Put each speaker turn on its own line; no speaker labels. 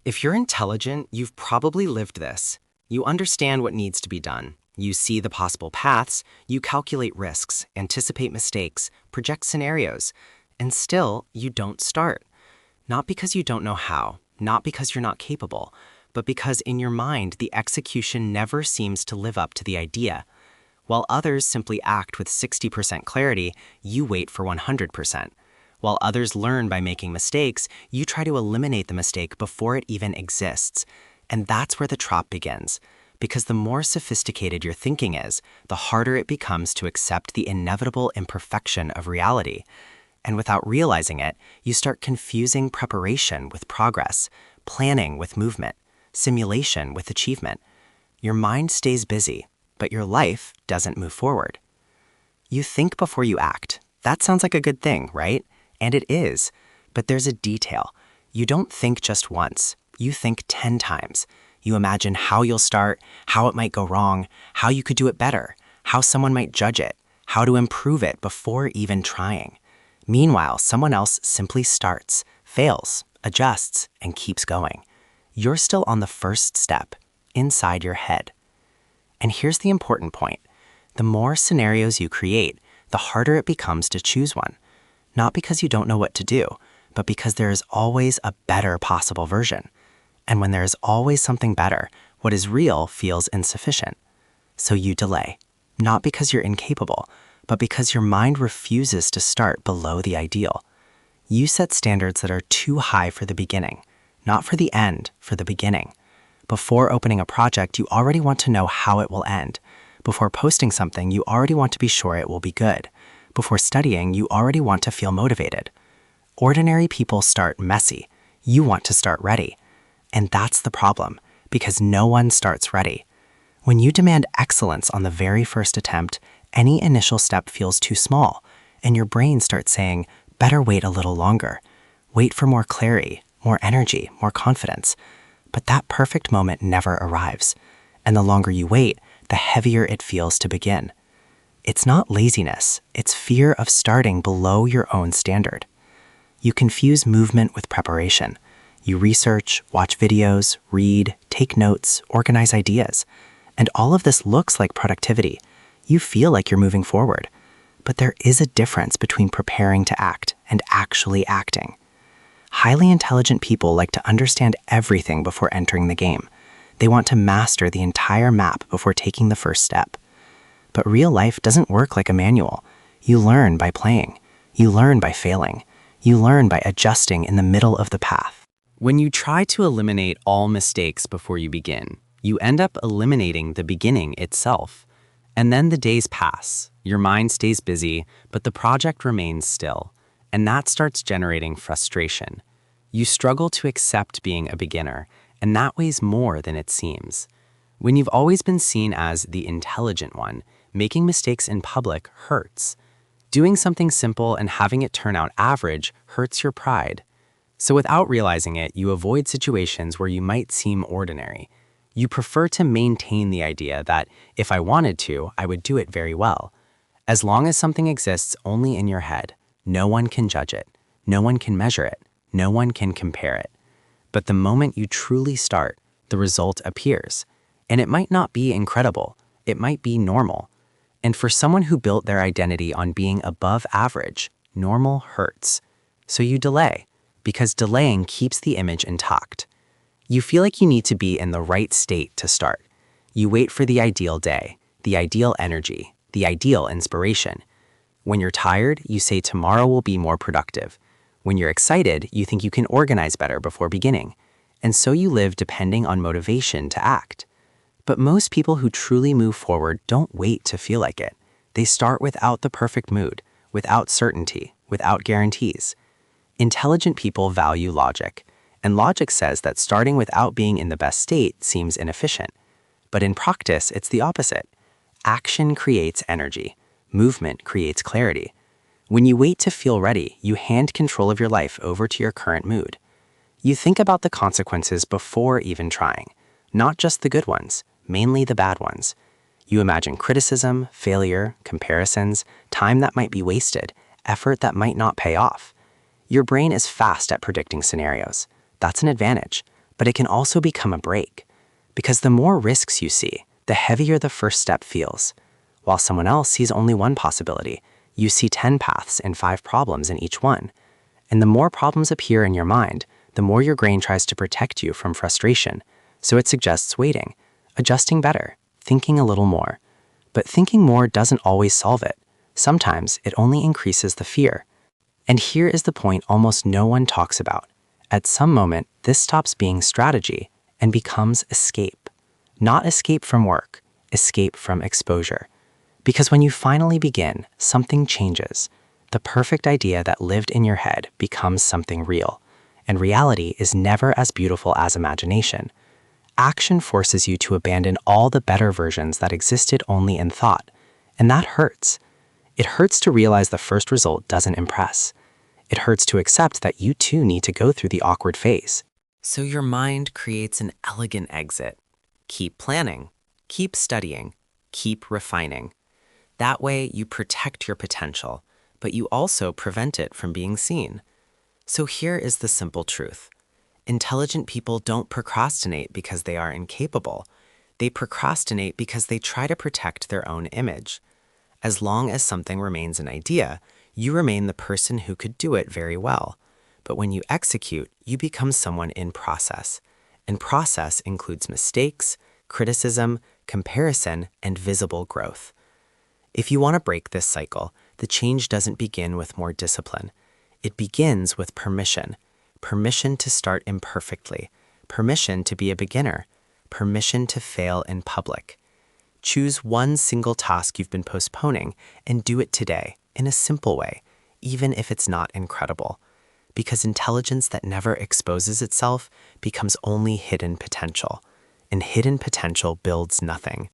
If you're intelligent, you've probably lived this. You understand what needs to be done. You see the possible paths, you calculate risks, anticipate mistakes, project scenarios, and still, you don't start. Not because you don't know how, not because you're not capable, but because in your mind, the execution never seems to live up to the idea. While others simply act with 60% clarity, you wait for 100%. While others learn by making mistakes, you try to eliminate the mistake before it even exists. And that's where the trap begins. Because the more sophisticated your thinking is, the harder it becomes to accept the inevitable imperfection of reality. And without realizing it, you start confusing preparation with progress, planning with movement, simulation with achievement. Your mind stays busy, but your life doesn't move forward. You think before you act. That sounds like a good thing, right? And it is. But there's a detail. You don't think just once. You think 10 times. You imagine how you'll start, how it might go wrong, how you could do it better, how someone might judge it, how to improve it before even trying. Meanwhile, someone else simply starts, fails, adjusts, and keeps going. You're still on the first step, inside your head. And here's the important point. The more scenarios you create, the harder it becomes to choose one. Not because you don't know what to do, but because there is always a better possible version. And when there is always something better, what is real feels insufficient. So you delay, not because you're incapable, but because your mind refuses to start below the ideal. You set standards that are too high for the beginning, not for the end, for the beginning. Before opening a project, you already want to know how it will end. Before posting something, you already want to be sure it will be good. Before studying, you already want to feel motivated. Ordinary people start messy. You want to start ready. And that's the problem, because no one starts ready. When you demand excellence on the very first attempt, any initial step feels too small, and your brain starts saying, better wait a little longer. Wait for more clarity, more energy, more confidence. But that perfect moment never arrives. And the longer you wait, the heavier it feels to begin. It's not laziness, it's fear of starting below your own standard. You confuse movement with preparation. You research, watch videos, read, take notes, organize ideas. And all of this looks like productivity. You feel like you're moving forward. But there is a difference between preparing to act and actually acting. Highly intelligent people like to understand everything before entering the game. They want to master the entire map before taking the first step. But real life doesn't work like a manual. You learn by playing. You learn by failing. You learn by adjusting in the middle of the path. When you try to eliminate all mistakes before you begin, you end up eliminating the beginning itself. And then the days pass. Your mind stays busy, but the project remains still. And that starts generating frustration. You struggle to accept being a beginner, and that weighs more than it seems. When you've always been seen as the intelligent one, making mistakes in public hurts. Doing something simple and having it turn out average hurts your pride. So without realizing it, you avoid situations where you might seem ordinary. You prefer to maintain the idea that if I wanted to, I would do it very well. As long as something exists only in your head, no one can judge it, no one can measure it, no one can compare it. But the moment you truly start, the result appears. And it might not be incredible, it might be normal. And for someone who built their identity on being above average, normal hurts. So you delay, because delaying keeps the image intact. You feel like you need to be in the right state to start. You wait for the ideal day, the ideal energy, the ideal inspiration. When you're tired, you say tomorrow will be more productive. When you're excited, you think you can organize better before beginning. And so you live depending on motivation to act. But most people who truly move forward don't wait to feel like it. They start without the perfect mood, without certainty, without guarantees. Intelligent people value logic, and logic says that starting without being in the best state seems inefficient. But in practice, it's the opposite. Action creates energy. Movement creates clarity. When you wait to feel ready, you hand control of your life over to your current mood. You think about the consequences before even trying, not just the good ones, mainly the bad ones. You imagine criticism, failure, comparisons, time that might be wasted, effort that might not pay off. Your brain is fast at predicting scenarios. That's an advantage. but it can also become a break. Because the more risks you see, the heavier the first step feels. While someone else sees only one possibility, you see 10 paths and 5 problems in each one. And the more problems appear in your mind, the more your brain tries to protect you from frustration. So it suggests waiting, adjusting better, thinking a little more. But thinking more doesn't always solve it. Sometimes it only increases the fear. And here is the point almost no one talks about. At some moment, this stops being strategy and becomes escape. Not escape from work, escape from exposure. Because when you finally begin, something changes. The perfect idea that lived in your head becomes something real. And reality is never as beautiful as imagination. Action forces you to abandon all the better versions that existed only in thought. And that hurts. It hurts to realize the first result doesn't impress. It hurts to accept that you too need to go through the awkward phase. So your mind creates an elegant exit. Keep planning, keep studying, keep refining. That way you protect your potential, but you also prevent it from being seen. So here is the simple truth. Intelligent people don't procrastinate because they are incapable. They procrastinate because they try to protect their own image. As long as something remains an idea, you remain the person who could do it very well. But when you execute, you become someone in process. And process includes mistakes, criticism, comparison, and visible growth. If you want to break this cycle, the change doesn't begin with more discipline. It begins with permission. Permission to start imperfectly. Permission to be a beginner. Permission to fail in public. Choose one single task you've been postponing and do it today in a simple way, even if it's not incredible. Because intelligence that never exposes itself becomes only hidden potential, and hidden potential builds nothing.